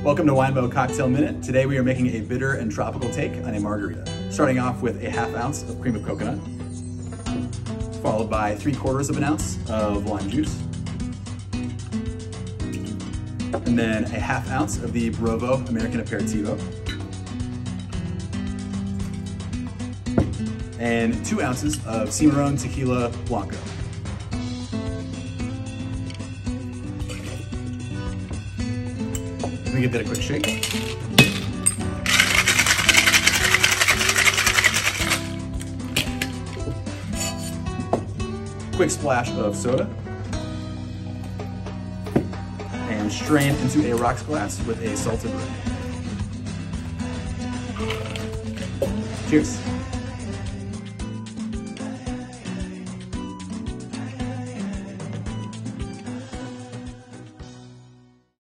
Welcome to Winebow Cocktail Minute. Today we are making a bitter and tropical take on a margarita. Starting off with a ½ ounce of cream of coconut, followed by 3/4 of an ounce of lime juice, and then a ½ ounce of the Brovo Aperitivo, and 2 ounces of Cimarron tequila blanco. Let me give that a quick shake. Quick splash of soda. And strain into a rocks glass with a salted rim. Cheers.